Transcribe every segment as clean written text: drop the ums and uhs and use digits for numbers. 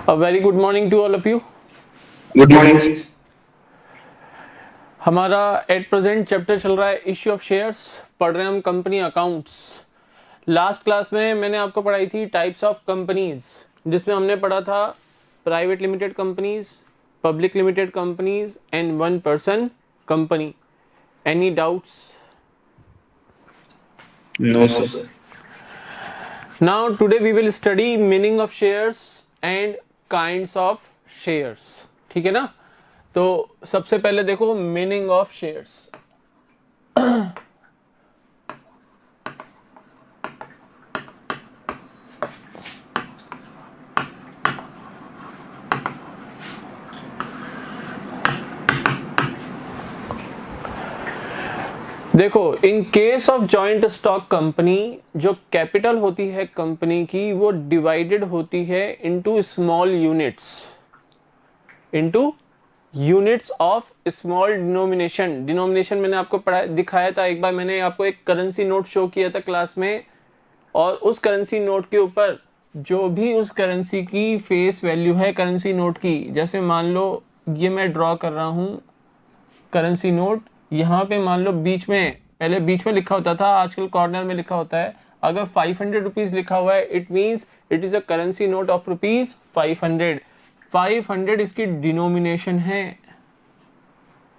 A very good morning to all of you. Good morning. हमारा at present chapter चल रहा है issue of shares, पढ़ रहे हैं हम कंपनी अकाउंट्स। लास्ट क्लास में मैंने आपको पढ़ाई थी टाइप्स ऑफ कंपनीज, जिसमें हमने पढ़ा था private limited companies, public limited companies and one person company. Any doubts? No sir. Now today we will study meaning of shares and kinds of shares. ठीक है ना? तो सबसे पहले देखो मीनिंग ऑफ शेयर्स। देखो, in case of joint stock company, जो capital होती है कंपनी की वो डिवाइडेड होती है into small units, into units of small denomination. Denomination मैंने आपको पढ़ाया दिखाया था एक बार, मैंने आपको एक करेंसी नोट शो किया था क्लास में, और उस करेंसी नोट के ऊपर जो भी उस करेंसी की फेस वैल्यू है करेंसी नोट की, जैसे मान लो ये मैं ड्रॉ कर रहा हूं करेंसी नोट, यहाँ पे मान लो बीच में, पहले बीच में लिखा होता था, आजकल कॉर्नर में लिखा होता है। अगर 500 रुपीज लिखा हुआ है, it means it is a currency note of rupees 500। 500 इसकी डिनोमिनेशन है,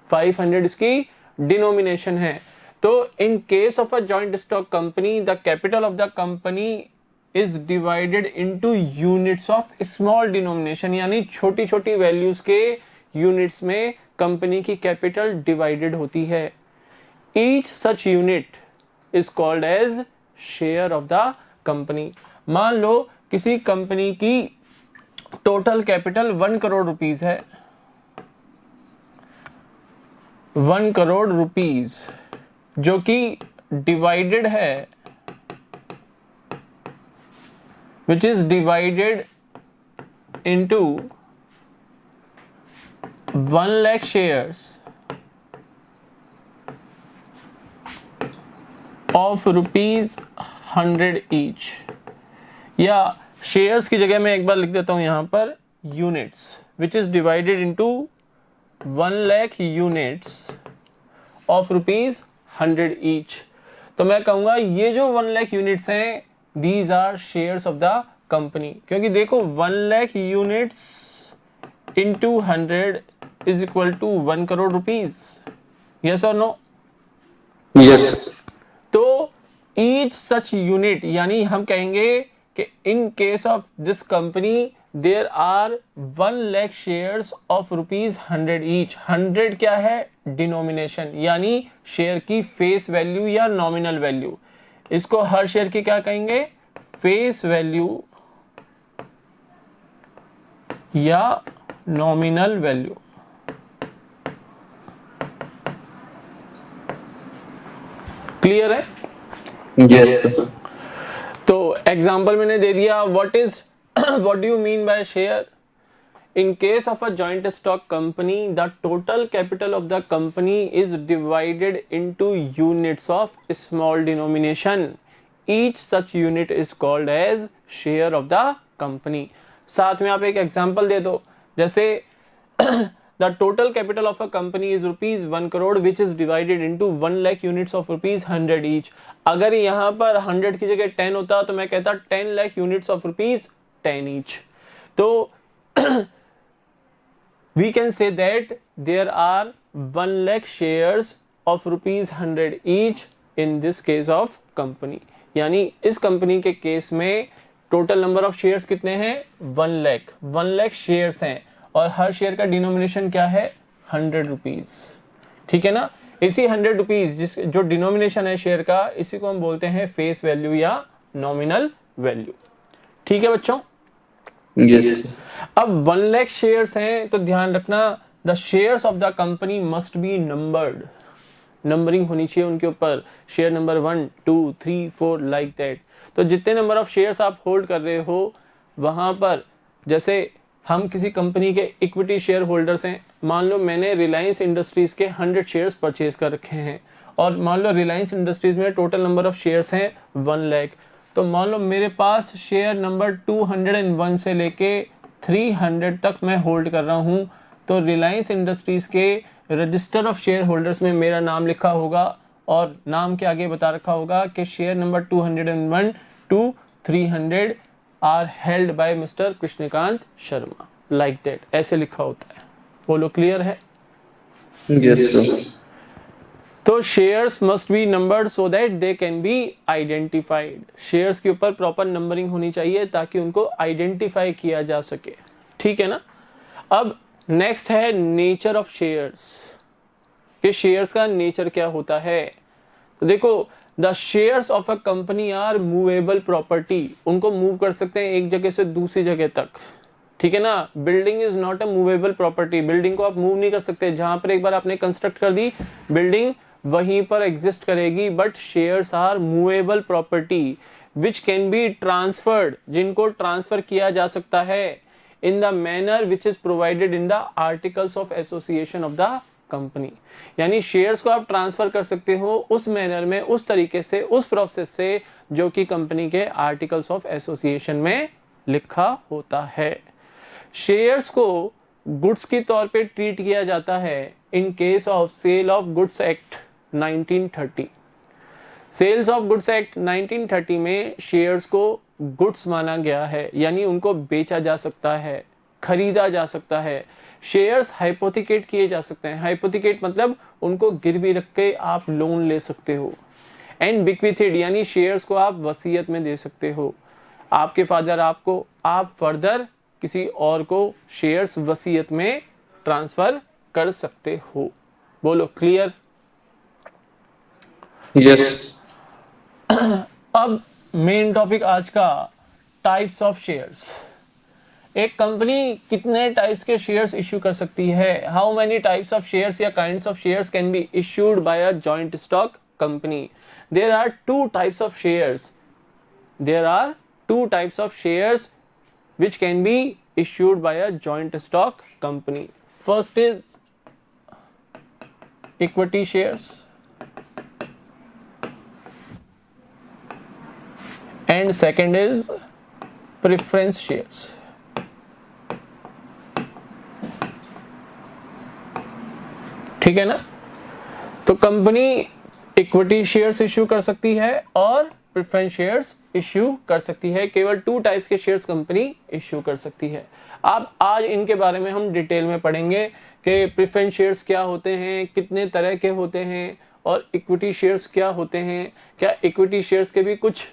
500 इसकी डिनोमिनेशन है। तो in case of a joint stock company, the capital of the company is divided into units of small denomination, यानी छोटी छोटी वैल्यूज के units में कंपनी की कैपिटल डिवाइडेड होती है। Each such unit is called as share of the company. मान लो किसी कंपनी की टोटल कैपिटल 1 करोड़ रुपीस है, 1 करोड़ रुपीस, जो कि डिवाइडेड है, विच is divided into 1 lakh shares of rupees 100 each. या शेयर्स की जगह मैं एक बार लिख देता हूं यहां पर units, which is divided into 1 lakh units of rupees 100 each. तो मैं कहूंगा ये जो 1 लाख यूनिट्स हैं, these are shares of the company, क्योंकि देखो 1 lakh units into 100 is equal to 1 crore rupees. Yes और नो? यस। तो ईच सच यूनिट, यानी हम कहेंगे कि in case of this company there are 1 lakh shares of rupees 100 each. 100 क्या है? डिनोमिनेशन, यानी शेयर की फेस वैल्यू या नॉमिनल वैल्यू। इसको हर शेयर की क्या कहेंगे? फेस वैल्यू या नॉमिनल वैल्यू। क्लियर है? यस। तो एग्जाम्पल मैंने दे दिया। What is what do you mean by share? In case of a joint stock company, the total capital of the company is divided into units of small denomination. Each such unit is called as share of the company. साथ में आप एक example दे दो, जैसे the total capital of a company is rupees 1 crore which is divided into 1 lakh units of rupees 100 each. अगर यहाँ पर 100 की जगह 10 होता तो मैं कहता 10 lakh units of rupees 10 each. तो we can say that there are 1 lakh shares of rupees 100 each in this case of company. यानी इस कंपनी के केस में टोटल नंबर ऑफ शेयर्स कितने हैं? 1 लाख। 1 लाख शेयर्स हैं और हर शेयर का डिनोमिनेशन क्या है? 100 रुपीज। ठीक है ना? इसी 100 रुपीज जिस जो डिनोमिनेशन है शेयर का, इसी को हम बोलते हैं फेस वैल्यू या नॉमिनल वैल्यू। ठीक है बच्चों? यस। अब 1 लाख शेयर्स हैं तो ध्यान रखना, the shares of the company must be numbered. Numbering होनी चाहिए उनके ऊपर, शेयर नंबर 1 2 3 4 लाइक दैट। तो जितने नंबर ऑफ शेयर्स आप होल्ड कर रहे हो वहां पर, जैसे हम किसी कंपनी के इक्विटी शेयर होल्डर्स हैं, मान लो मैंने रिलायंस इंडस्ट्रीज के 100 शेयर्स परचेज कर रखे हैं, और मान लो रिलायंस इंडस्ट्रीज में टोटल नंबर ऑफ शेयर्स हैं 1 लाख। तो मान लो मेरे पास शेयर नंबर 201 से लेके 300 तक मैं होल्ड कर रहा हूं, तो रिलायंस इंडस्ट्रीज के रजिस्टर ऑफ शेयर होल्डर्स में मेरा नाम लिखा होगा और नाम के आगे बता रखा होगा कि share number 201 to 300 are held by Mister Krishnakant Sharma, like that, ऐसे लिखा होता है। बोलो क्लियर है? Yes, sir. तो shares must be numbered so that they can be identified. Shares के ऊपर प्रॉपर नंबरिंग होनी चाहिए ताकि उनको आइडेंटिफाई किया जा सके, ठीक है ना। अब नेक्स्ट है नेचर ऑफ शेयर्स, कि शेयर्स का नेचर क्या होता है। तो देखो, the shares of a company are movable property, उनको मूव कर सकते हैं एक जगह से दूसरी जगह तक, ठीक है ना। Building is not a movable property, building को आप मूव नहीं कर सकते, जहां पर एक बार आपने कंस्ट्रक्ट कर दी बिल्डिंग वहीं पर एग्जिस्ट करेगी। But shares are movable property which can be transferred, जिनको ट्रांसफर किया जा सकता है in the manner which is provided in the articles of association of the company. यानी शेयर्स को आप ट्रांसफर कर सकते हो उस मैनर में, उस तरीके से, उस प्रोसेस से जो कि कंपनी के आर्टिकल्स ऑफ एसोसिएशन में लिखा होता है। शेयर्स को गुड्स की तौर पे ट्रीट किया जाता है in case of sale of goods act 1930। Sales of goods act 1930 में शेयर्स को गुड्स माना गया है, यानी उनको बेचा जा सकता है, खरीदा जा सकता है। शेयर्स हाइपोथिकेट किए जा सकते हैं, हाइपोथिकेट मतलब उनको गिरवी रख के आप लोन ले सकते हो। एंड बिक्विथेड, यानी शेयर्स को आप वसीयत में दे सकते हो, आपके फादर आपको, आप फर्दर किसी और को शेयर्स वसीयत में ट्रांसफर कर सकते हो। बोलो क्लियर? Yes. अब मेन टॉपिक आज का, टाइप्स ऑफ शेयर्स। एक कंपनी कितने टाइप्स के शेयर्स इश्यू कर सकती है? How many types of shares या kinds of shares can be issued by a joint stock company? There are two types of shares, there are two types of shares which can be issued by a joint stock company. First is equity shares and second is preference shares. ठीक है ना। तो company equity shares issue कर सकती है और preference shares issue कर सकती है। केवल टू टाइप्स के शेयर्स कंपनी इश्यू कर सकती है। अब आज इनके बारे में हम डिटेल में पढ़ेंगे कि प्रेफरेंस शेयर्स क्या होते हैं, कितने तरह के होते हैं, और इक्विटी शेयर्स क्या होते हैं। क्या इक्विटी शेयर्स के भी कुछ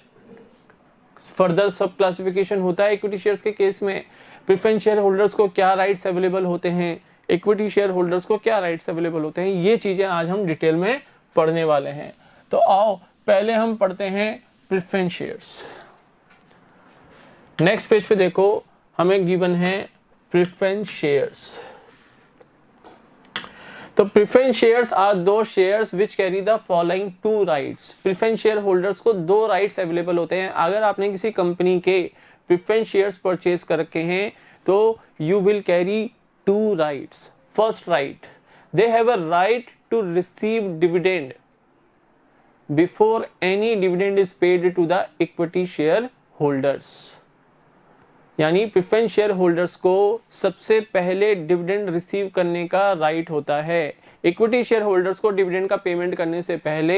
फर्दर सब क्लासिफिकेशन होता है? इक्विटी शेयर्स के केस में प्रेफरेंस शेयर होल्डर्स को क्या राइट्स अवेलेबल होते हैं, इक्विटी शेयर होल्डर्स को क्या राइट्स अवेलेबल होते हैं, ये चीजें आज हम डिटेल में पढ़ने वाले हैं। तो आओ पहले हम पढ़ते हैं प्रेफरेंस शेयर्स। नेक्स्ट पेज पे देखो, हमें गिवन है प्रेफरेंस शेयर्स। तो preference shares are those shares which carry the following two rights. Preference share holders को दो राइट्स अवेलेबल होते हैं। अगर आपने किसी कंपनी के प्रेफरेंस शेयर्स परचेज कर रखे हैं तो you will carry two rights. First right, they have a right to receive dividend before any dividend is paid to the equity share holders। यानी प्रेफरेंस शेयर होल्डर्स को सबसे पहले dividend receive करने का राइट होता है। इक्विटी शेयर होल्डर्स को dividend का पेमेंट करने से पहले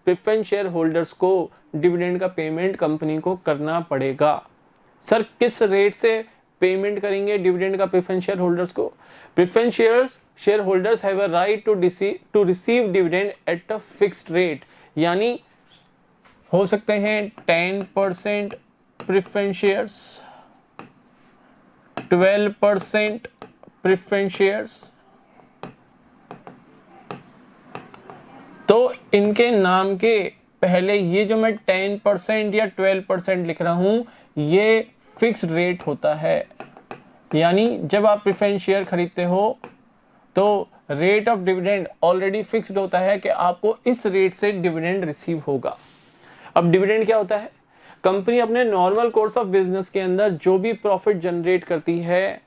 प्रेफरेंस शेयर होल्डर्स को डिविडेंड का पेमेंट कंपनी को करना पड़ेगा। सर किस रेट से पेमेंट करेंगे डिविडेंड का प्रेफरेंस शेयर होल्डर्स को? Preference share holders have a right to receive dividend at a fixed rate, यानी हो सकते हैं 10% प्रेफरेंस शेयर्स, 12% प्रेफरेंस शेयर्स। तो इनके नाम के पहले ये जो मैं 10% या 12% लिख रहा हूं, ये फिक्स्ड रेट होता है। यानी जब आप प्रेफरेंस शेयर खरीदते हो तो rate of dividend already fixed होता है कि आपको इस रेट से डिविडेंड रिसीव होगा। अब डिविडेंड क्या होता है? कंपनी अपने नॉर्मल कोर्स ऑफ बिजनेस के अंदर जो भी प्रॉफिट जनरेट करती है,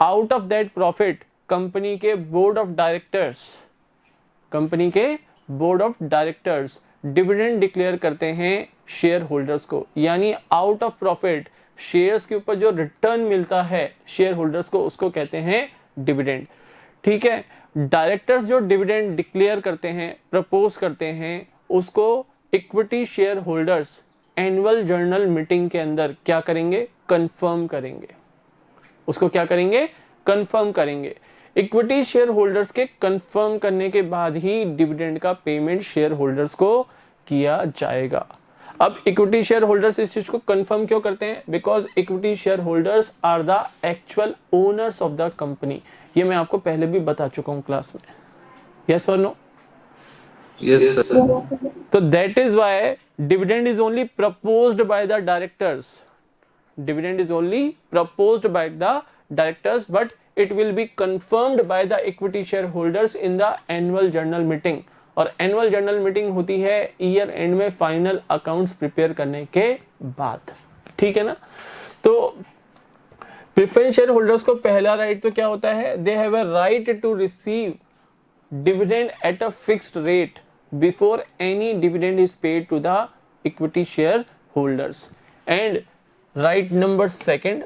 out of that profit company के board of directors dividend declare करते हैं शेयर होल्डर्स को। यानी आउट ऑफ प्रॉफिट शेयर्स के ऊपर जो रिटर्न मिलता है शेयर होल्डर्स को, उसको कहते हैं डिविडेंड। ठीक है, डायरेक्टर्स जो डिविडेंड डिक्लेयर करते हैं, प्रपोज करते हैं, उसको equity share holders annual journal meeting के अंदर क्या करेंगे, कंफर्म करेंगे। उसको क्या करेंगे, कंफर्म करेंगे। इक्विटी शेयर होल्डर्स के कंफर्म करने के बाद ही डिविडेंड का पेमेंट शेयर होल्डर्स को किया जाएगा। अब इक्विटी शेयर होल्डर्स इस चीज को कंफर्म क्यों करते हैं, because equity share holders are the actual owners of the company. ये मैं आपको पहले भी बता चुका हूं क्लास में, यस और नो? Yes, sir. तो that is why dividend is only proposed by the directors. Dividend is only proposed by the directors, but it will be confirmed by the equity shareholders in the annual general meeting। और annual general meeting होती है year and में final accounts prepare करने के बाद। ठीक है ना? तो प्रेफरेंस शेयर होल्डर्स को पहला राइट तो क्या होता है, they have a right to receive dividend at a fixed rate before any dividend is paid to the equity share holders. And right number second,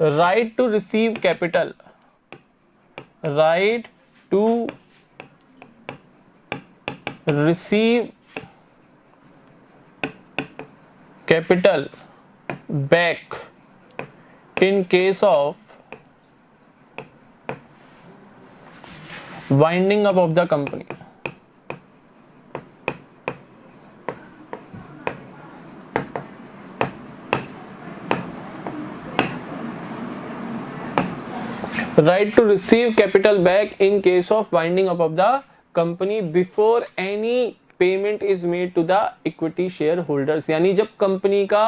right to receive capital, right to receive capital back in case of winding up of the company। right to receive capital back in case of winding up of the company before any payment is made to the equity shareholders। यानी जब company का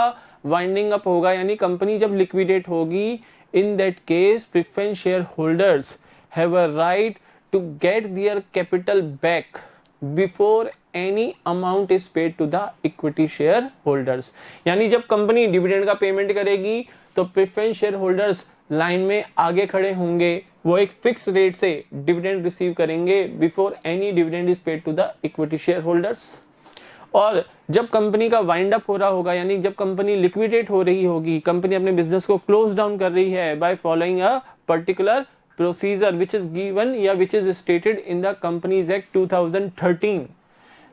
winding up होगा, यानी company जब liquidate होगी, in that case preference shareholders have a right to get their capital back before any amount is paid to the equity shareholders। यानी जब company dividend का पेमेंट करेगी तो प्रेफरेंस शेयर होल्डर्स लाइन में आगे खड़े होंगे, वो एक फिक्स रेट से डिविडेंड रिसीव करेंगे before any dividend is paid to the equity share holders. और जब कंपनी का वाइंड अप हो रहा होगा, यानी जब कंपनी लिक्विडेट हो रही होगी, कंपनी अपने बिजनेस को क्लोज डाउन कर रही है by following a particular procedure which is given या which is stated in the companies act 2013,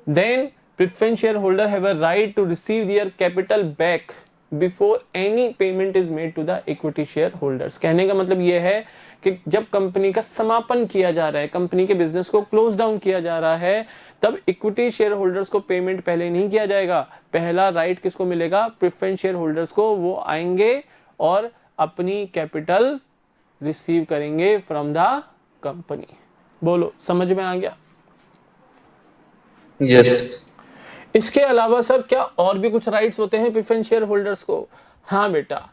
then preference share holder have a right to receive their capital back before any payment is made to the equity share holders. कहने का मतलब यह है कि जब company का समापन किया जा रहा है, कंपनी के बिजनेस को क्लोज डाउन किया जा रहा है, तब इक्विटी शेयर होल्डर्स को पेमेंट पहले नहीं किया जाएगा। पहला राइट किसको मिलेगा, प्रेफरेंस शेयर होल्डर्स को। वो आएंगे और अपनी कैपिटल रिसीव करेंगे फ्रॉम द कंपनी। बोलो, समझ में आ गया? Yes. इसके अलावा सर क्या और भी कुछ राइट्स होते हैं प्रेफरेंस शेयर होल्डर्स को? हाँ बेटा,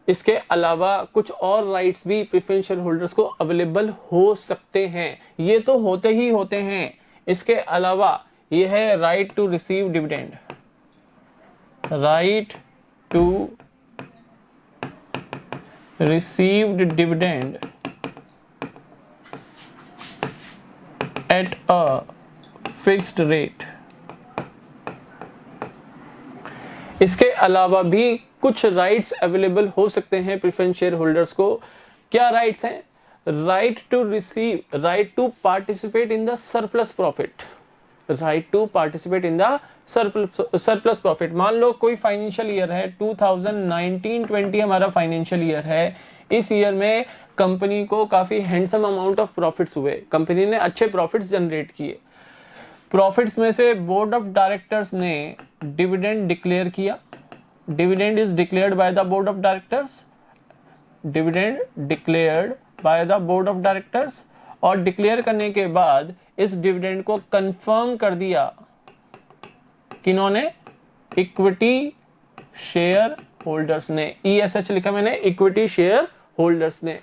इसके अलावा कुछ और राइट्स भी प्रेफरेंस शेयर होल्डर्स को अवेलेबल हो सकते हैं। ये तो होते ही होते हैं। इसके अलावा ये है right to receive dividend, right to received dividend at a fixed rate. इसके अलावा भी कुछ राइट्स अवेलेबल हो सकते हैं प्रेफरेंस शेयर होल्डर्स को। क्या राइट्स हैं? Right to receive, right to participate in the surplus profit, right to participate in the surplus profit. मान लो कोई फाइनेंशियल ईयर है, 2019-20 हमारा फाइनेंशियल ईयर है। इस ईयर में कंपनी को काफी हैंडसम अमाउंट ऑफ प्रॉफिट्स हुए, कंपनी ने अच्छे प्रॉफिट्स जनरेट किए। प्रॉफिट्स में से बोर्ड ऑफ डायरेक्टर्स ने डिविडेंड डिक्लेयर किया। Dividend is declared by the board of directors, dividend declared by the board of directors. और डिक्लेयर करने के बाद इस डिविडेंड को कंफर्म कर दिया किन्होंने? इक्विटी शेयर होल्डर्स ने। ESH लिखा मैंने, इक्विटी शेयर होल्डर्स ने।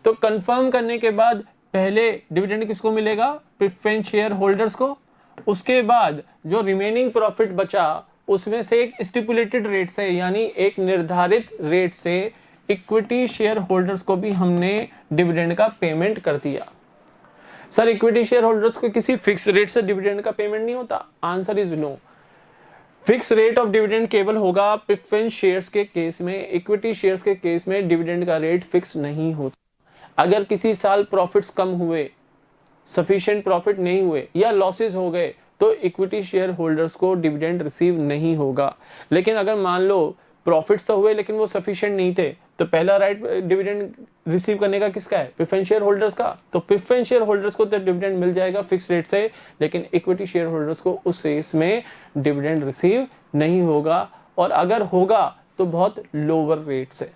तो कंफर्म करने के बाद पहले डिविडेंड किसको मिलेगा? प्रेफरेंस शेयर होल्डर्स को। उसके बाद जो रिमेनिंग प्रॉफिट बचा उसमें से एक स्टिपुलेटेड रेट से, यानी एक निर्धारित रेट से इक्विटी शेयर होल्डर्स को भी हमने डिविडेंड का पेमेंट कर दिया। सर इक्विटी शेयर होल्डर्स को किसी फिक्स रेट से डिविडेंड का पेमेंट नहीं होता? Answer is no. Fix rate of dividend केवल होगा प्रेफरेंस शेयर्स के केस में, इक्विटी शेयर्स के केस में डिविडेंड का रेट फिक्स नहीं होता। अगर किसी साल प्रॉफिट्स कम हुए, सफिशिएंट प्रॉफिट नहीं हुए या लॉसेस हो गए तो इक्विटी शेयर होल्डर्स को डिविडेंड रिसीव नहीं होगा। लेकिन अगर मान लो प्रॉफिट्स तो हुए लेकिन वो सफिशिएंट नहीं थे, तो पहला राइट डिविडेंड रिसीव करने का किसका है? प्रेफरेंस शेयर होल्डर्स का। तो प्रेफरेंस शेयर होल्डर्स को तो डिविडेंड मिल जाएगा फिक्स रेट से, लेकिन इक्विटी शेयर होल्डर्स को उस केस में डिविडेंड रिसीव नहीं होगा, और अगर होगा तो बहुत लोअर रेट से।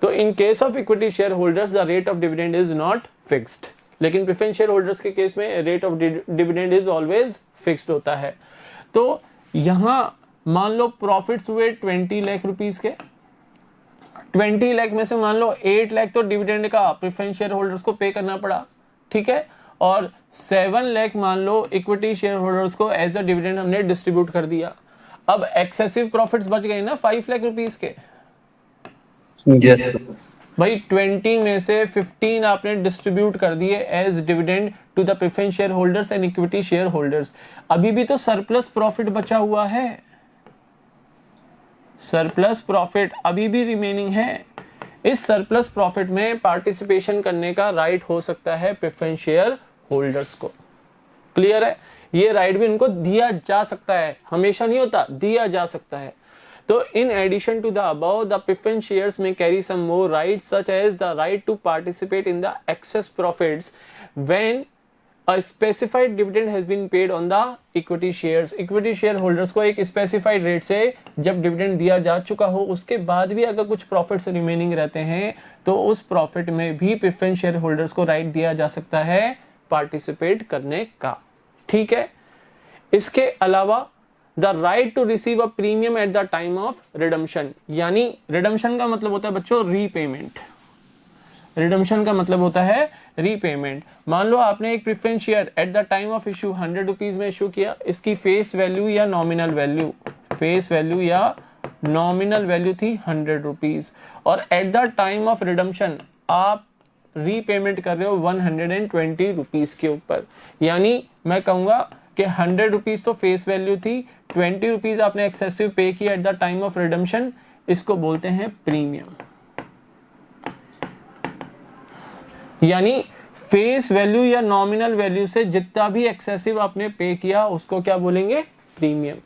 तो in case of equity share holders the rate of dividend is not fixed, लेकिन प्रेफरेंस शेयर होल्डर्स के केस में rate of dividend is always fixed होता है। तो यहां मान लो प्रॉफिट्स हुए 20 लाख रुपीस के, 20 लाख में से मान लो 8 लाख तो डिविडेंड का प्रेफरेंस शेयर होल्डर्स को पे करना पड़ा, ठीक है, और 7 लाख मान लो इक्विटी शेयर होल्डर्स को एज अ डिविडेंड हमने डिस्ट्रीब्यूट कर दिया। अब एक्सेसिव प्रॉफिट्स बच गए ना 5 लाख रुपीस के। Yes, sir. भाई 20 में से 15 आपने डिस्ट्रीब्यूट कर दिए as dividend to the preference share holders and equity share holders. अभी भी तो सरप्लस प्रॉफिट बचा हुआ है, सरप्लस प्रॉफिट अभी भी रिमेनिंग है। इस सरप्लस प्रॉफिट में पार्टिसिपेशन करने का राइट हो सकता है प्रेफरेंस शेयर होल्डर्स को। क्लियर है? ये राइट भी उनको दिया जा सकता है, हमेशा नहीं होता, दिया जा सकता है। तो in addition to the above, the preference shares may carry some more rights, such as the right to participate in the excess profits when a specified dividend has been paid on the equity shares. Equity share holders को एक specified rate से जब dividend दिया जा चुका हो, उसके बाद भी अगर कुछ profits remaining रहते हैं तो उस profit में भी preference share holders को right दिया जा सकता है participate करने का। ठीक है? इसके अलावा the right to receive a premium at the time of redemption, यानी रिडम्पशन का मतलब होता है बच्चों रीपेमेंट। रिडम्पशन का मतलब होता है रीपेमेंट। मान लो आपने एक preference share eight the time of issue 100 rupees में इशू किया, इसकी फेस वैल्यू या नॉमिनल वैल्यू, फेस वैल्यू या नॉमिनल वैल्यू थी 100 रुपीज, और eight the time of redemption आप रीपेमेंट कर रहे हो 120 रुपीज के ऊपर। यानी मैं कहूंगा कि 100 रुपीज तो फेस वैल्यू थी, 20 रुपीज आपने एक्सेसिव पे किया eight the time of redemption, इसको बोलते हैं प्रीमियम। यानी फेस वैल्यू या नॉमिनल वैल्यू से जितना भी एक्सेसिव आपने पे किया उसको क्या बोलेंगे? प्रीमियम।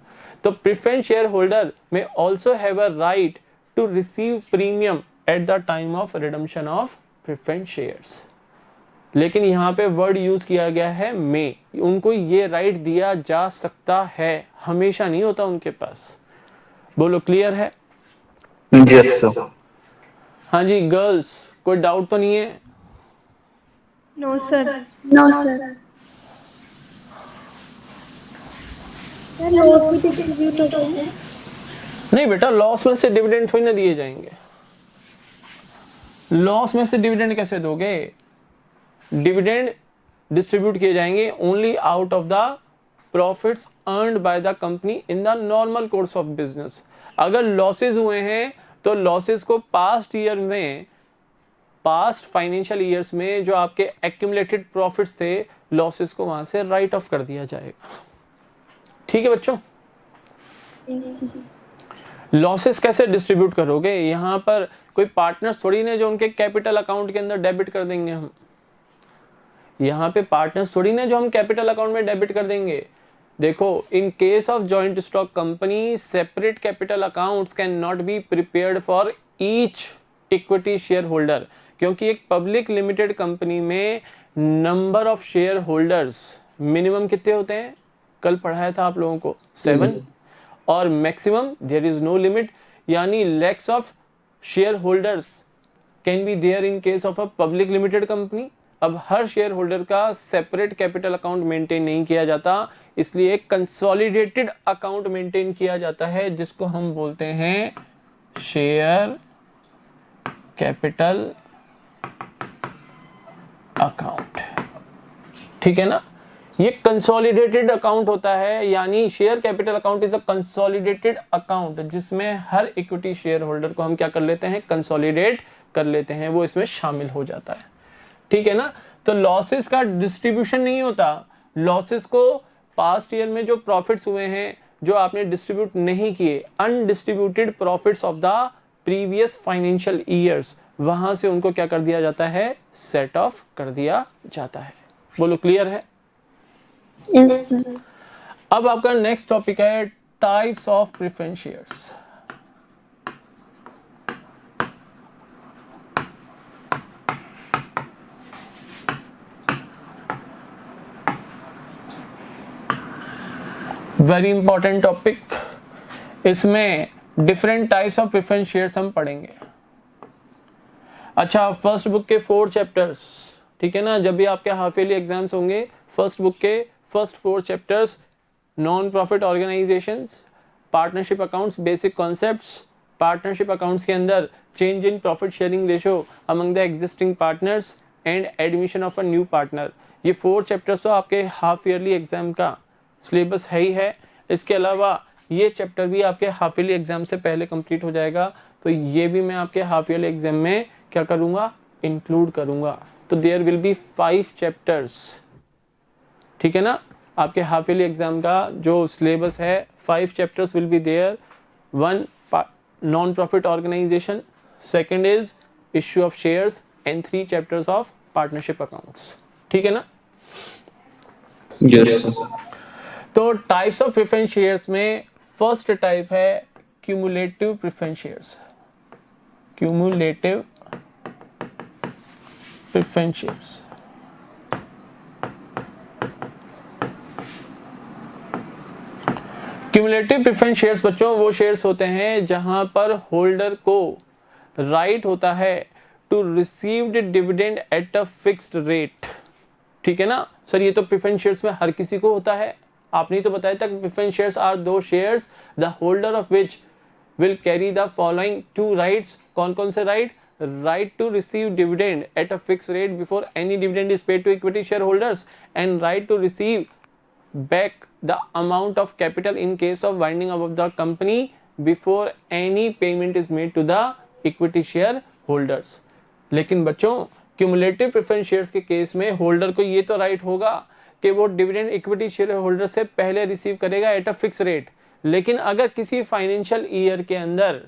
तो प्रेफरेंस शेयर होल्डर में also have a right to receive premium at the time of redemption of preference shares. लेकिन यहां पे वर्ड यूज किया गया है मे, उनको ये राइट दिया जा सकता है, हमेशा नहीं होता उनके पास। बोलो क्लियर है? Yes, sir. हाँ जी गर्ल्स, कोई डाउट तो नहीं है? No sir. No, sir. Loss भी डिस्ट्रीब्यूट होता है? नहीं बेटा, लॉस में से डिविडेंड थोड़ी ना दिए जाएंगे। लॉस में से डिविडेंड कैसे दोगे? डिविडेंड डिस्ट्रीब्यूट किए जाएंगे only out of the profits earned bye the company in the normal course of business. अगर लॉसेस हुए हैं तो लॉसेस को पास्ट ईयर में, पास्ट फाइनेंशियल ईयर्स में जो आपके एक्यूमुलेटेड प्रॉफिट्स थे, लॉसेस को वहां से राइट ऑफ कर दिया जाएगा। ठीक है बच्चों? लॉसेस कैसे डिस्ट्रीब्यूट करोगे? यहां पर कोई पार्टनर्स थोड़ी ना जो उनके कैपिटल अकाउंट के अंदर डेबिट कर देंगे हम। यहाँ पे पार्टनर्स थोड़ी ना जो हम कैपिटल अकाउंट में डेबिट कर देंगे। देखो, in case of joint stock company separate capital accounts can not be prepared for each equity share holder, क्योंकि एक पब्लिक लिमिटेड कंपनी में number of share holders minimum कितने होते हैं? कल पढ़ाया था आप लोगों को 7, और maximum there is no limit, यानी lakhs of share holders can be there in case of a public limited company. अब हर शेयर होल्डर का सेपरेट कैपिटल अकाउंट मेंटेन नहीं किया जाता, इसलिए एक कंसोलिडेटेड अकाउंट मेंटेन किया जाता है जिसको हम बोलते हैं शेयर कैपिटल अकाउंट। ठीक है ना? ये कंसोलिडेटेड अकाउंट होता है, यानी share capital account is a consolidated account जिसमें हर इक्विटी शेयर होल्डर को हम क्या कर लेते हैं? कंसोलिडेट कर लेते हैं, वो इसमें शामिल हो जाता है। ठीक है ना? तो लॉसेस का डिस्ट्रीब्यूशन नहीं होता। लॉसेस को पास्ट ईयर में जो प्रॉफिट्स हुए हैं जो आपने डिस्ट्रीब्यूट नहीं किए, undistributed profits of the previous financial years, वहां से उनको क्या कर दिया जाता है, सेट ऑफ कर दिया जाता है। बोलो क्लियर है? Yes sir. अब आपका नेक्स्ट टॉपिक है types of preference shares. Very important topic. इसमें different types of preference shares हम पढ़ेंगे। अच्छा, फर्स्ट बुक के 4 चैप्टर्स, ठीक है ना, जब भी आपके हाफ ईयरली एग्जाम्स होंगे, फर्स्ट बुक के first 4 chapters, non profit organisations, partnership accounts, basic concepts, partnership accounts के अंदर change in profit sharing ratio among the existing partners and admission of a new partner, ये 4 chapters तो आपके half yearly exam का syllabus है ही है। इसके अलावा ये चैप्टर भी आपके हाफ ईयरली एग्जाम से पहले कंप्लीट हो जाएगा, तो ये भी मैं आपके हाफ ईयरली एग्जाम में क्या करूंगा, इंक्लूड करूंगा। तो देयर विल बी 5 चैप्टर्स, ठीक है ना, आपके हाफ ईयरली एग्जाम का जो सिलेबस है 5 chapters will be there. 1 non profit organisation, second is issue of shares and 3 chapters of partnership accounts, ठीक है ना। Yes, sir. तो टाइप्स ऑफ प्रेफरेंस शेयर्स में फर्स्ट टाइप है cumulative preference shares. Cumulative preference shares, cumulative preference shares बच्चों वो shares होते हैं जहां पर होल्डर को राइट होता है to received dividend at a fixed rate, ठीक है ना। सर ये तो प्रेफरेंस शेयर्स में हर किसी को होता है, आपने तो बताया था preference shares are those shares the holder of which will carry the following 2 rights. कौन कौन से right? Right to receive dividend at a fix rate before any dividend is paid to equity share holders and right to receive back the amount of capital in case of winding up of the company before any payment is made to the equity share holders। लेकिन बच्चों cumulative preference shares के case में holder को ये तो right होगा कि वो डिविडेंड इक्विटी शेयर होल्डर से पहले रिसीव करेगा एट अ फिक्स रेट, लेकिन अगर किसी फाइनेंशियल ईयर के अंदर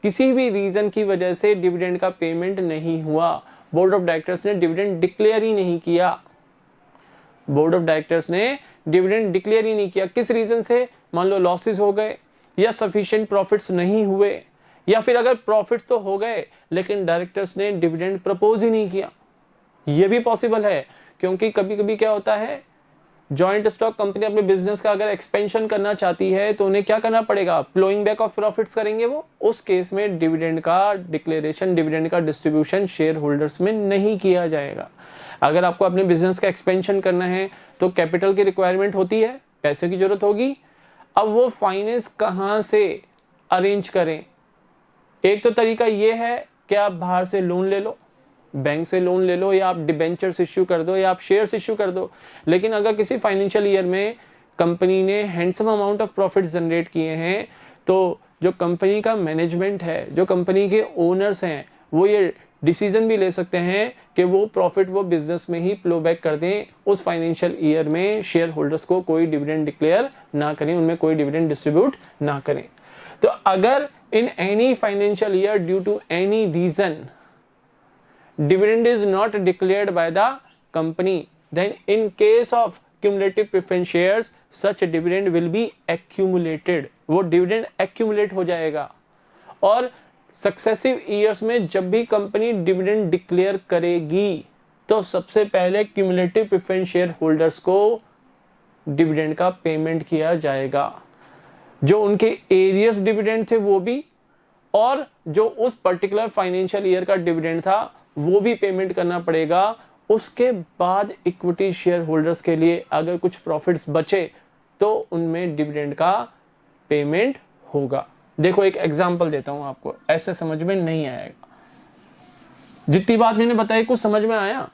किसी भी रीजन की वजह से डिविडेंड का पेमेंट नहीं हुआ, बोर्ड ऑफ डायरेक्टर्स ने डिविडेंड डिक्लेयर ही नहीं किया, बोर्ड ऑफ डायरेक्टर्स ने डिविडेंड डिक्लेयर ही नहीं किया, किस रीजन से, मान लो लॉसेस हो गए या सफिशिएंट प्रॉफिट्स नहीं हुए, या फिर अगर प्रॉफिट्स तो हो गए लेकिन डायरेक्टर्स ने डिविडेंड प्रपोज ही नहीं किया, ये भी पॉसिबल है। क्योंकि कभी कभी क्या होता है, जॉइंट स्टॉक कंपनी अपने बिजनेस का अगर एक्सपेंशन करना चाहती है तो उन्हें क्या करना पड़ेगा, फ्लोइंग बैक ऑफ प्रॉफिट्स करेंगे वो, उस केस में डिविडेंड का डिक्लेरेशन, डिविडेंड का डिस्ट्रीब्यूशन शेयर होल्डर्स में नहीं किया जाएगा। अगर आपको अपने बिजनेस का एक्सपेंशन करना है तो कैपिटल की रिक्वायरमेंट होती है, पैसे की जरूरत होगी। अब वो फाइनेंस कहाँ से अरेंज करें? एक तो तरीका ये है कि आप बाहर से लोन ले लो, बैंक से लोन ले लो, या आप डिबेंचर्स इश्यू कर दो, या आप शेयर्स इश्यू कर दो। लेकिन अगर किसी फाइनेंशियल ईयर में कंपनी ने handsome amount of profit generate किए हैं तो जो कंपनी का मैनेजमेंट है, जो कंपनी के ओनर्स हैं, वो ये डिसीजन भी ले सकते हैं कि वो प्रॉफिट वो बिजनेस में ही फ्लो बैक कर दें, उस फाइनेंशियल ईयर में शेयर होल्डर्स को कोई डिविडेंड डिक्लेयर ना करें, उनमें कोई डिविडेंड डिस्ट्रीब्यूट ना करें। तो अगर in any financial year due to any reason dividend is not declared by the company, then in case of cumulative preference shares such dividend will be accumulated, वो dividend accumulate हो जाएगा। और successive years में जब भी company dividend declare करेगी तो सबसे पहले क्यूमुलेटिव प्रेफरेंस शेयर होल्डर्स को डिविडेंड का पेमेंट किया जाएगा, जो उनके एरियस डिविडेंड थे वो भी, और जो उस पर्टिकुलर फाइनेंशियल ईयर का डिविडेंड था वो भी पेमेंट करना पड़ेगा। उसके बाद इक्विटी शेयर होल्डर्स के लिए अगर कुछ प्रॉफिट्स बचे तो उनमें डिविडेंड का पेमेंट होगा। देखो एक एग्जांपल देता हूं आपको, ऐसे समझ में नहीं आएगा। जितनी बात मैंने बताई कुछ समझ में आया?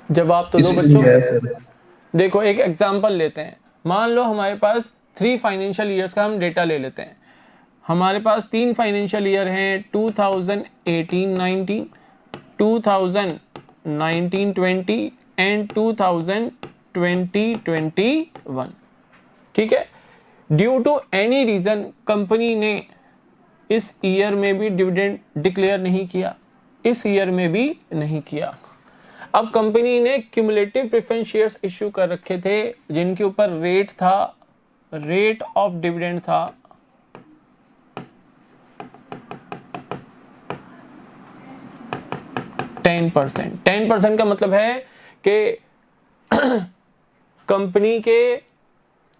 जवाब तो दो बच्चों। देखो एक एग्जांपल लेते हैं, मान लो हमारे पास 3 फाइनेंशियल ईयर्स का हम डेटा ले लेते हैं। हमारे पास 3 फाइनेंशियल ईयर हैं, 2018-19, 2019-20 एंड 2020 2021। ठीक है, ड्यू टू एनी रीजन कंपनी ने इस ईयर में भी डिविडेंड डिक्लेयर नहीं किया, इस ईयर में भी नहीं किया। अब कंपनी ने क्यूमुलेटिव प्रेफरेंस शेयर्स इश्यू कर रखे थे जिनके ऊपर रेट ऑफ डिविडेंड था 10%। 10% का मतलब है कि कंपनी के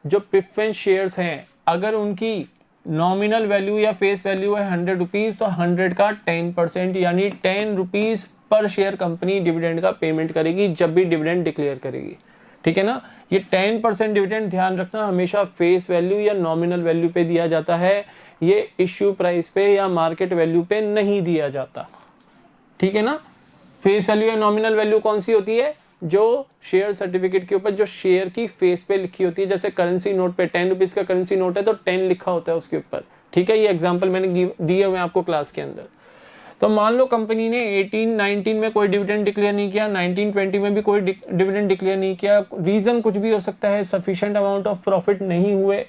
जो प्रेफरेंस शेयर्स हैं अगर उनकी नॉमिनल वैल्यू या फेस वैल्यू है 100 रुपीज तो 100 का 10% यानी 10 rupees per share company dividend का पेमेंट करेगी जब भी डिविडेंड डिक्लेयर करेगी। ठीक है ना, ये 10% डिविडेंड ध्यान रखना हमेशा फेस वैल्यू या नॉमिनल वैल्यू पे दिया जाता है, ये इश्यू प्राइस पे या मार्केट वैल्यू पे नहीं दिया जाता। ठीक है ना, फेस वैल्यू या नॉमिनल वैल्यू कौन सी होती है? जो शेयर सर्टिफिकेट के ऊपर जो शेयर की फेस पे लिखी होती है, जैसे करेंसी नोट पे 10 रुपीज का करेंसी नोट है तो 10 लिखा होता है उसके ऊपर। ठीक है, ये एग्जांपल मैंने दिए हुए आपको क्लास के अंदर। तो मान लो कंपनी ने 18-19 में कोई डिविडेंड डिक्लेयर नहीं किया, 19-20 में भी कोई डिविडेंड डिक्लेयर नहीं किया, रीजन कुछ भी हो सकता है, सफिशिएंट अमाउंट ऑफ प्रॉफिट नहीं हुए,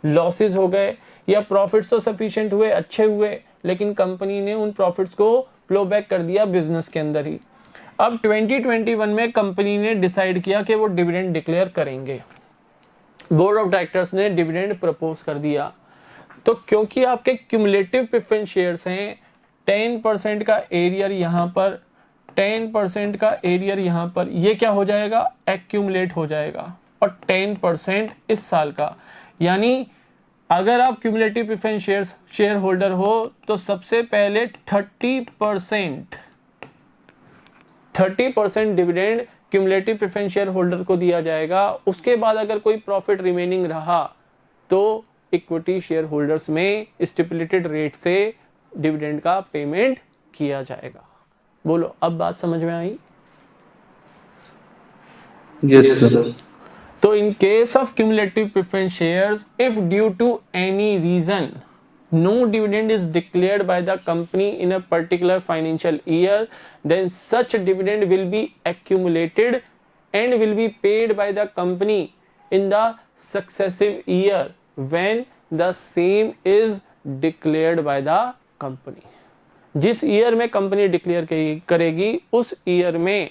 लॉसेस हो गए, या प्रॉफिट्स तो सफिशिएंट हुए, अच्छे हुए, लेकिन कंपनी ने उन प्रॉफिट्स को फ्लो बैक कर दिया बिजनेस के अंदर ही। अब 2021 में कंपनी ने डिसाइड किया कि वो डिविडेंड डिक्लेयर करेंगे, बोर्ड ऑफ डायरेक्टर्स ने डिविडेंड प्रपोज कर दिया। तो क्योंकि आपके क्यूमुलेटिव प्रेफरेंस शेयर्स हैं, 10% का एरियर यहाँ पर, 10% का एरियर यहाँ पर, ये क्या हो जाएगा? एक्यूमुलेट हो जाएगा, और 10% इस साल का। यानी अगर आप क्यूमुलेटिव प्रेफरेंस शेयर होल्डर हो तो सबसे पहले 30% dividend cumulative preference share holder को दिया जाएगा। उसके बाद अगर कोई प्रॉफिट रिमेनिंग रहा तो इक्विटी शेयर होल्डर्स में स्टिपुलेटेड रेट से डिविडेंड का पेमेंट किया जाएगा। बोलो, अब बात समझ में आई? Yes, sir. So in case of cumulative preference shares, if due to any reason no dividend is declared by the company in a particular financial year, then such dividend will be accumulated and will be paid by the company in the successive year when the same is declared by the company. जिस year में company declare करेगी उस year में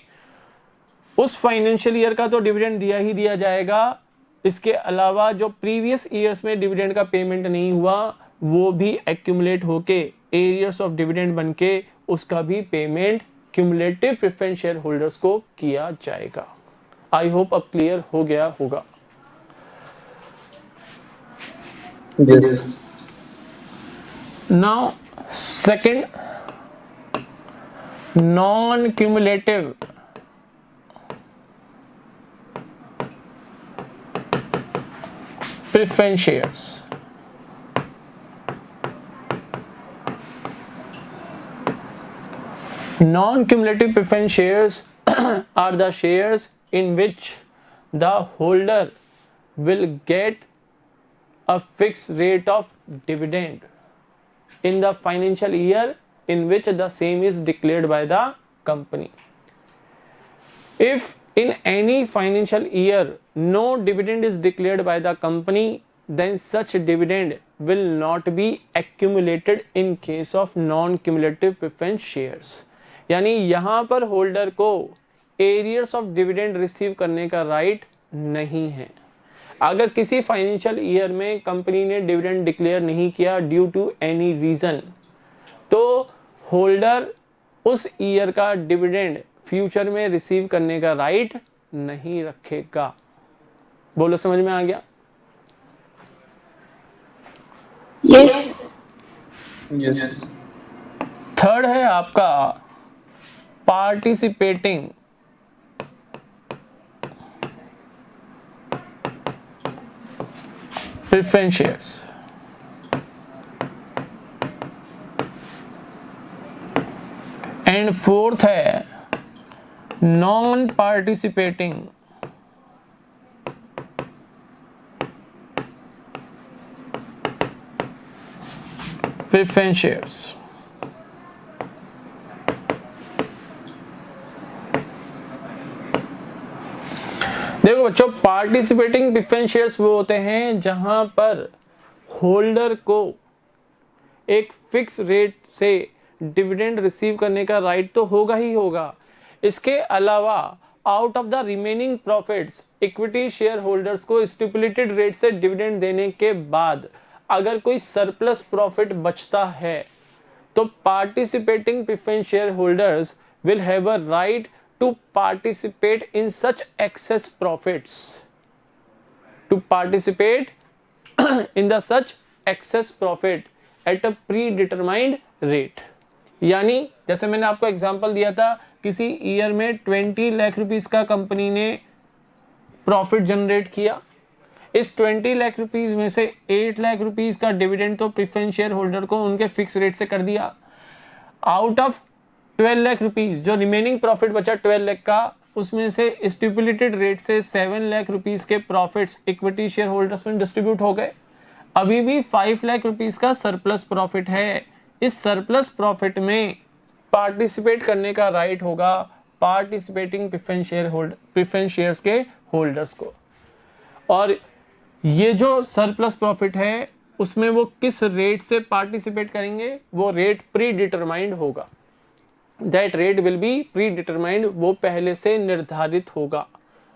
उस financial year का तो dividend दिया ही दिया जाएगा, इसके अलावा जो प्रीवियस ईयर्स में डिविडेंड का पेमेंट नहीं हुआ वो भी एक्यूमुलेट होके एरियर्स ऑफ डिविडेंड बनके उसका भी payment cumulative preference share holders को किया जाएगा। आई होप अब क्लियर हो गया होगा। Yes. Now second, non cumulative preference shares. Non-cumulative preference shares are the shares in which the holder will get a fixed rate of dividend in the financial year in which the same is declared by the company. If in any financial year no dividend is declared by the company, then such dividend will not be accumulated in case of non-cumulative preference shares. यानी यहाँ पर holder को arrears of dividend receive करने का right नहीं है। अगर किसी फाइनेंशियल ईयर में कंपनी ने डिविडेंड डिक्लेयर नहीं किया ड्यू टू एनी रीजन, तो होल्डर उस ईयर का डिविडेंड फ्यूचर में रिसीव करने का राइट नहीं रखेगा। बोलो, समझ में आ गया? Yes. Yes. थर्ड है आपका participating preference shares. And fourth है नॉन पार्टिसिपेटिंग preference shares. देखो बच्चों, पार्टिसिपेटिंग प्रेफरेंस शेयर्स वो होते हैं जहां पर होल्डर को एक फिक्स रेट से डिविडेंड रिसीव करने का राइट तो होगा ही होगा, इसके अलावा out of the remaining profits equity share holders को स्टिपुलेटेड रेट से डिविडेंड देने के बाद अगर कोई सरप्लस प्रॉफिट बचता है तो participating preference share holders will have a right to participate in such excess profits, to participate in the such excess profit at a predetermined rate. यानी जैसे मैंने आपको एग्जांपल दिया था, किसी ईयर में 20 लाख रुपीस का कंपनी ने प्रॉफिट जनरेट किया, इस 20 लाख रुपीस में से 8 लाख रुपीस का डिविडेंड तो प्रेफरेंस शेयर होल्डर को उनके फिक्स रेट से कर दिया। आउट ऑफ 12 लाख रुपीस जो रिमेनिंग प्रॉफिट बचा 12 लाख का, उसमें से स्टिपुलेटेड रेट से 7 लाख रुपीस के प्रॉफिट्स इक्विटी शेयर होल्डर्स में डिस्ट्रीब्यूट हो गए। अभी भी 5 लाख रुपीस का सरप्लस प्रॉफिट है। इस सरप्लस प्रॉफिट में पार्टिसिपेट करने का राइट होगा पार्टिसिपेटिंग प्रेफरेंस शेयर्स के होल्डर्स को। और ये जो सरप्लस प्रॉफिट है उसमें वो किस रेट से पार्टिसिपेट करेंगे, वो रेट प्री डिटरमाइंड होगा। That rate will be pre determined, वो पहले से निर्धारित होगा।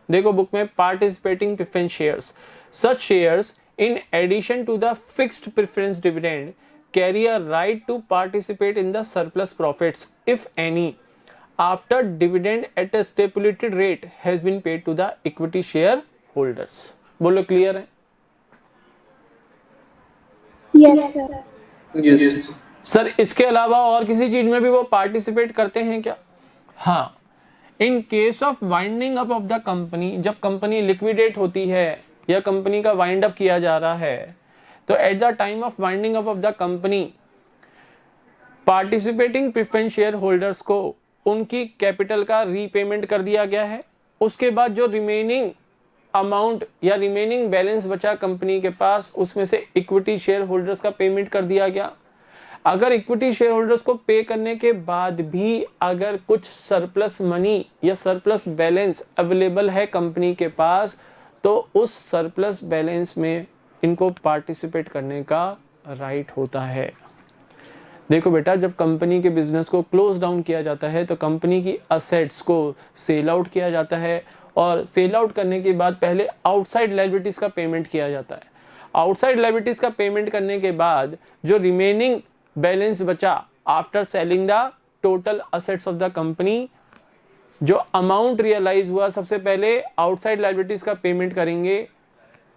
देखो बुक में, participating preference shares, such shares in addition to the fixed preference dividend carry a right to participate in the surplus profits if any after dividend at a stipulated rate has been paid to the equity share holders। बोलो clear है? Yes, sir. Yes. Sir इसके अलावा और किसी चीज में भी वो पार्टिसिपेट करते हैं क्या? हाँ, इन case of winding up of the company, जब कंपनी लिक्विडेट होती है या कंपनी का वाइंड अप किया जा रहा है, तो eight the time of winding up of the company participating preference share holders को उनकी कैपिटल का रीपेमेंट कर दिया गया है। उसके बाद जो रिमेनिंग अमाउंट या रिमेनिंग बैलेंस बचा कंपनी के पास, उसमें से इक्विटी शेयर होल्डर्स का पेमेंट कर दिया गया। अगर इक्विटी शेयर होल्डर्स को पे करने के बाद भी अगर कुछ सरप्लस मनी या सरप्लस बैलेंस अवेलेबल है कंपनी के पास, तो उस सरप्लस बैलेंस में इनको पार्टिसिपेट करने का राइट होता है। देखो बेटा, जब कंपनी के बिजनेस को क्लोज डाउन किया जाता है तो कंपनी की असेट्स को सेल आउट किया जाता है, और सेल आउट करने के बाद पहले आउटसाइड लायबिलिटीज का पेमेंट किया जाता है। आउटसाइड लायबिलिटीज का पेमेंट करने के बाद जो रिमेनिंग बैलेंस बचा after selling the total assets of the company, जो अमाउंट रियलाइज हुआ, सबसे पहले आउटसाइड लायबिलिटीज का पेमेंट करेंगे।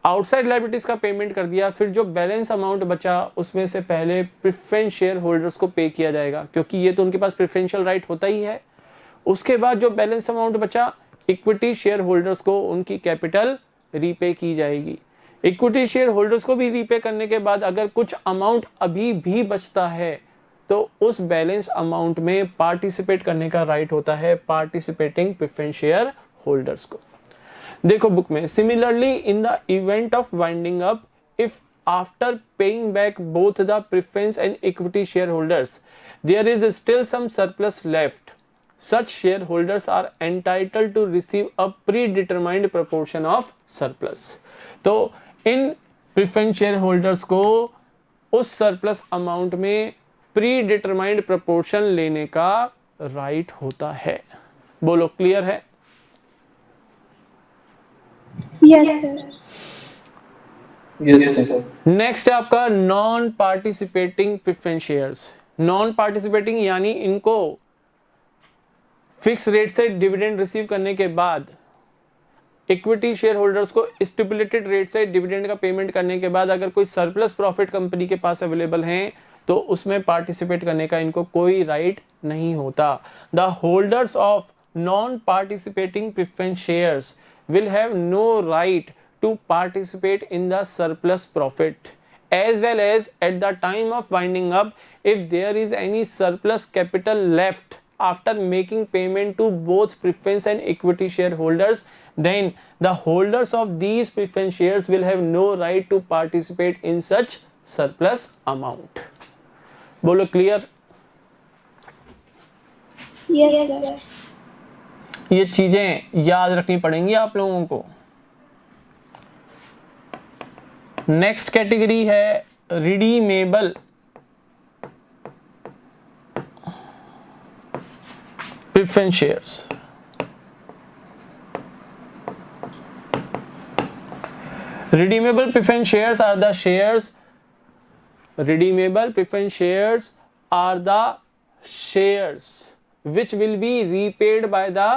आउटसाइड लायबिलिटीज का पेमेंट कर दिया, फिर जो बैलेंस अमाउंट बचा उसमें से पहले प्रेफरेंस शेयर होल्डर्स को पे किया जाएगा, क्योंकि ये तो उनके पास प्रेफरेंशियल राइट होता ही है। उसके बाद जो बैलेंस अमाउंट बचा, इक्विटी शेयर होल्डर्स को उनकी कैपिटल रीपे की जाएगी। इक्विटी शेयर होल्डर्स को भी रीपे करने के बाद अगर कुछ अमाउंट अभी भी बचता है तो उस बैलेंस अमाउंट में पार्टिसिपेट करने का राइट होता है पार्टिसिपेटिंग प्रेफरेंस शेयर होल्डर्स को। देखो बुक में, similarly in the event of winding up, if after paying back both the preference and equity share holders there is still some surplus left, such shareholders are entitled to receive a predetermined proportion of surplus। तो इन preference share holders को उस surplus amount में pre determined proportion लेने का right होता है। बोलो clear है? Yes, sir. Yes, sir. Next है आपका non participating preference shares. Non participating यानी इनको फिक्स रेट से डिविडेंड रिसीव करने के बाद, इक्विटी शेयर होल्डर्स को स्टिपुलेटेड रेट से डिविडेंड का पेमेंट करने के बाद अगर कोई सरप्लस प्रॉफिट कंपनी के पास अवेलेबल हैं तो उसमें पार्टिसिपेट करने का इनको कोई राइट नहीं होता। The holders of non participating preference shares will have no right to participate in the surplus profit as well as at the time of winding up if there is any surplus capital left after making payment to both preference and equity shareholders, then the holders of these preference shares will have no right to participate in such surplus amount। बोलो clear? Yes, sir. ये चीजें याद रखनी पड़ेंगी आप लोगों को। Next category है redeemable preference shares. Redeemable preference shares are the shares. Redeemable preference shares are the shares which will be repaid by the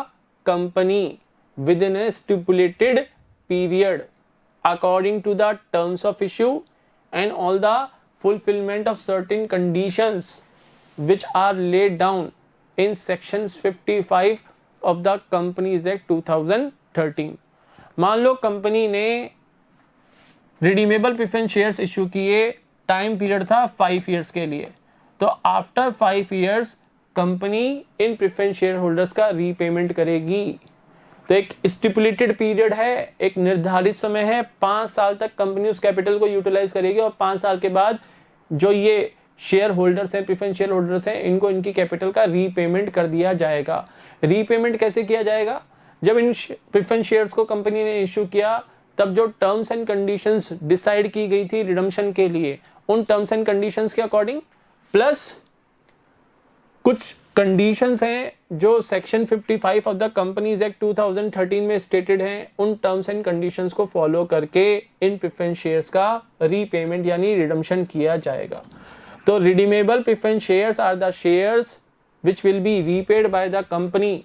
company within a stipulated period according to the terms of issue and all the fulfillment of certain conditions which are laid down in sections 55 of the Companies Act 2013। मान लो company ने redeemable preference shares issue किए, time period था 5 years के लिए, तो after 5 years company इन preference share holders का repayment करेगी। तो एक स्टिपुलेटेड पीरियड है, एक निर्धारित समय है, 5 साल तक कंपनी उस कैपिटल को यूटिलाइज करेगी और 5 साल के बाद जो ये शेयर होल्डर्स हैं, प्रेफरेंस शेयर होल्डर्स हैं, इनको इनकी कैपिटल का रीपेमेंट कर दिया जाएगा। रीपेमेंट कैसे किया जाएगा? जब इन प्रेफरेंस शेयर्स को कंपनी ने इशू किया तब जो टर्म्स एंड कंडीशंस डिसाइड की गई थी रिडम्पशन के लिए, उन टर्म्स एंड कंडीशंस के अकॉर्डिंग प्लस कुछ कंडीशंस हैं जो section 55 of the companies act 2013 में स्टेटेड हैं, उन टर्म्स एंड कंडीशंस को फॉलो करके इन प्रेफरेंस शेयर्स का रीपेमेंट यानी रिडम्पशन किया जाएगा। तो redeemable preference shares are the shares which will be repaid by the company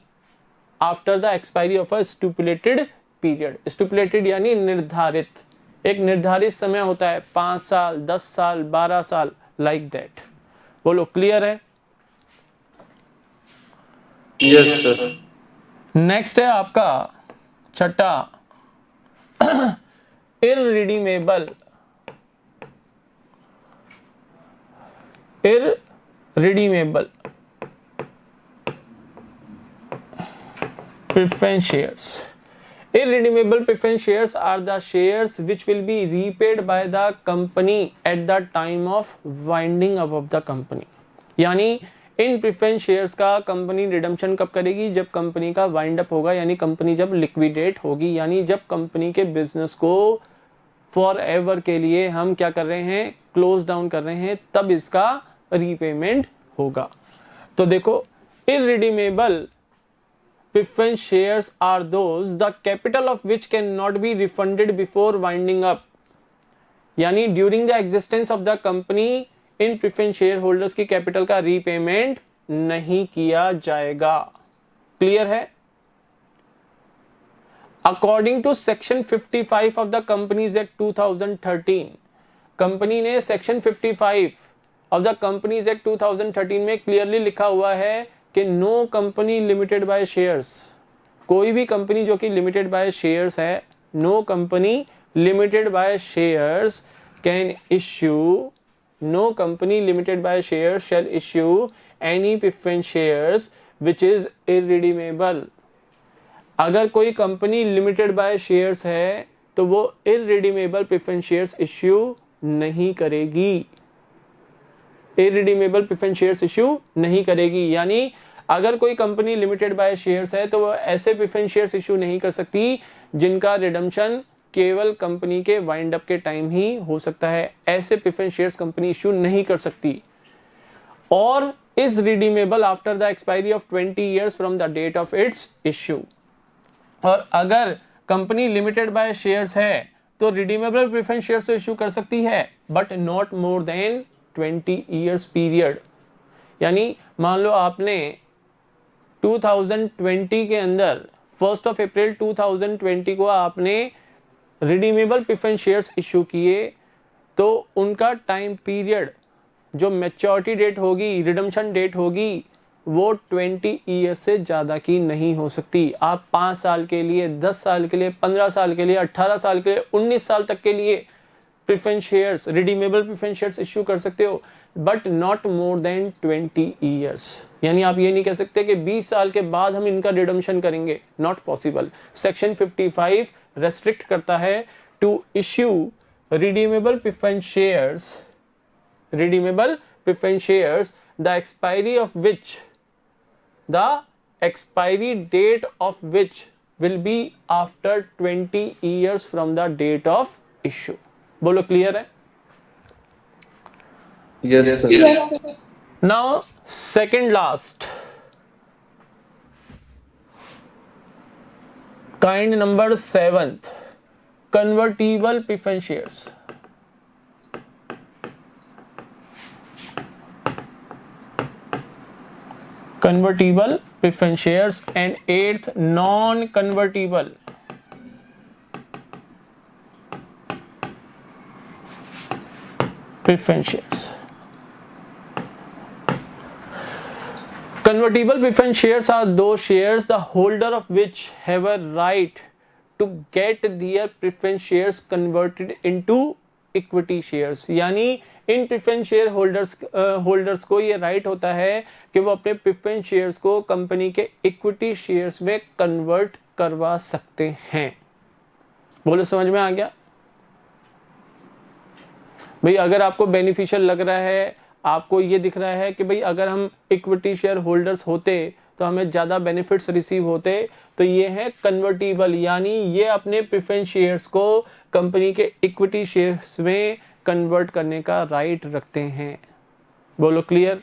after the expiry of a stipulated period. Stipulated यानी निर्धारित, एक निर्धारित समय होता है, 5 साल, 10 साल, 12 साल, लाइक दैट। बोलो क्लियर है? Yes sir. नेक्स्ट है आपका छठा irredeemable preference shares. Irredeemable preference shares are the shares which will be repaid by the company at the time of winding up of the company। यानी इन preference shares का company redemption कब करेगी? जब company का wind up होगा, यानी company जब liquidate होगी, यानी जब कंपनी के बिजनेस को फॉर एवर के लिए हम क्या कर रहे हैं, क्लोज डाउन कर रहे हैं, तब इसका रीपेमेंट होगा। तो देखो, irredeemable preference shares are those the capital of which cannot be refunded before winding up। यानी during the existence of the company इन प्रेफरेंस शेयर होल्डर्स की कैपिटल का रीपेमेंट नहीं किया जाएगा। क्लियर है? According to section 55 of the companies act 2013, company ने section 55 of the companies act 2013 में क्लियरली लिखा हुआ है कि no company limited by shares, कोई भी कंपनी जो कि लिमिटेड बाय शेयर्स है, no company limited by shares can issue, no company limited by shares shall issue any preference shares which is irredeemable. अगर कोई कंपनी लिमिटेड बाय शेयर्स है तो वो इररिडीमेबल प्रेफरेंस शेयर्स इश्यू नहीं करेगी, irredeemable preference shares issue नहीं करेगी। यानी अगर कोई कंपनी लिमिटेड बाय शेयर्स है तो वो ऐसे प्रेफरेंस शेयर्स इश्यू नहीं कर सकती जिनका रिडम्पशन केवल कंपनी के वाइंड अप के टाइम ही हो सकता है। ऐसे प्रेफरेंस शेयर्स कंपनी इश्यू नहीं कर सकती। और is redeemable after the expiry of 20 years from the date of its issue. और अगर कंपनी लिमिटेड बाय शेयर्स है तो रिडीमेबल प्रेफरेंस शेयर्स तो इश्यू कर सकती है, but not more than 20 years period. यानी मान लो आपने 2020 के अंदर 1 अप्रैल 2020 को आपने रिडीमेबल प्रेफरेंस शेयर्स इशू किए, तो उनका टाइम पीरियड जो मैच्योरिटी डेट होगी, रिडम्पशन डेट होगी, वो 20 ईयर्स से ज़्यादा की नहीं हो सकती। आप 5 साल के लिए, 10 साल के लिए, 15 साल के लिए, 18 साल के लिए, 19 साल तक के लिए preference shares, redeemable preference shares issue कर सकते हो, but not more than 20 years. यानी आप ये नहीं कह सकते कि 20 साल के बाद हम इनका रिडम्पशन करेंगे, नॉट पॉसिबल। सेक्शन 55 रेस्ट्रिक्ट करता है to issue redeemable preference shares, redeemable preference shares the expiry of which, the expiry date of which will be after 20 years from the date of issue. बोलो clear है? Yes, sir. Yes, sir. Now second last, kind number 7th, convertible preference shares. Convertible preference shares. And 8th, non-convertible preference shares. Convertible preference shares are those shares the holder of which have a right to get their preference shares converted into equity shares. यानी इन preference share holders को ये right होता है कि वो अपने preference shares को company के इक्विटी शेयर्स में कन्वर्ट करवा सकते हैं। बोलो समझ में आ गया? भाई अगर आपको बेनिफिशियल लग रहा है, आपको ये दिख रहा है कि भाई अगर हम इक्विटी शेयर होल्डर्स होते तो हमें ज़्यादा बेनिफिट्स रिसीव होते, तो ये है कन्वर्टिबल, यानी ये अपने प्रेफरेंस शेयर्स को कंपनी के इक्विटी शेयर्स में कन्वर्ट करने का राइट रखते हैं। बोलो clear?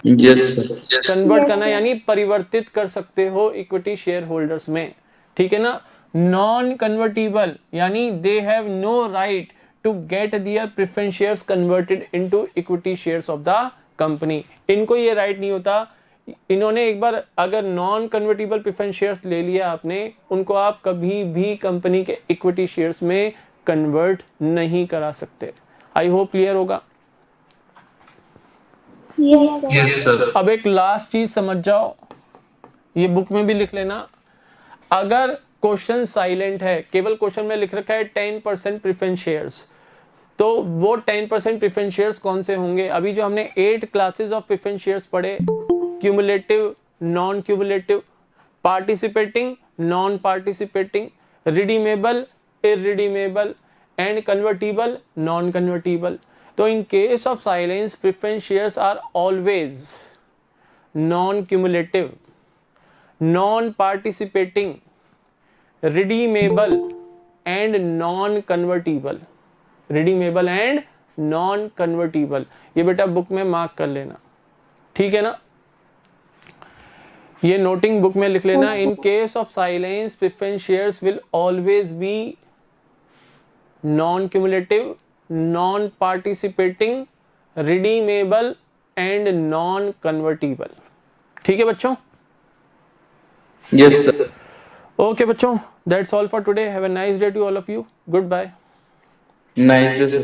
Yes, sir. Convert Yes, करना sir. यानी परिवर्तित कर सकते हो इक्विटी शेयर होल्डर्स में, ठीक है ना? नॉन कन्वर्टिबल यानी they have no right to get their preference shares converted into equity shares of the company. इनको ये राइट नहीं होता। इन्होंने एक बार अगर नॉन कन्वर्टिबल प्रेफरेंस शेयर्स ले लिया आपने, उनको आप कभी भी कंपनी के इक्विटी शेयर्स में कन्वर्ट नहीं करा सकते। आई होप क्लियर होगा। Yes, sir. Yes, sir. अब एक लास्ट चीज समझ जाओ, ये बुक में भी लिख लेना। अगर क्वेश्चन साइलेंट है, केवल क्वेश्चन में लिख रखा है 10% प्रेफरेंस शेयर्स, तो वो 10% प्रेफरेंस शेयर्स कौन से होंगे? अभी जो हमने 8 क्लासेस ऑफ प्रेफरेंस शेयर्स पढ़े, cumulative, non cumulative, participating, non participating, redeemable, irredeemable and convertible, non convertible. तो in case of silence preference shares are always non cumulative, non participating, redeemable and non convertible. Redeemable and non convertible, ये बेटा book में mark कर लेना, ठीक है ना? ये नोटिंग बुक में लिख लेना। In case of silence preference shares will always be non cumulative, non participating, redeemable and non convertible. ठीक है बच्चों? Yes, sir. ओके बच्चों, that's all for today. Have a nice day to all of you. Good bye. Nice, sir.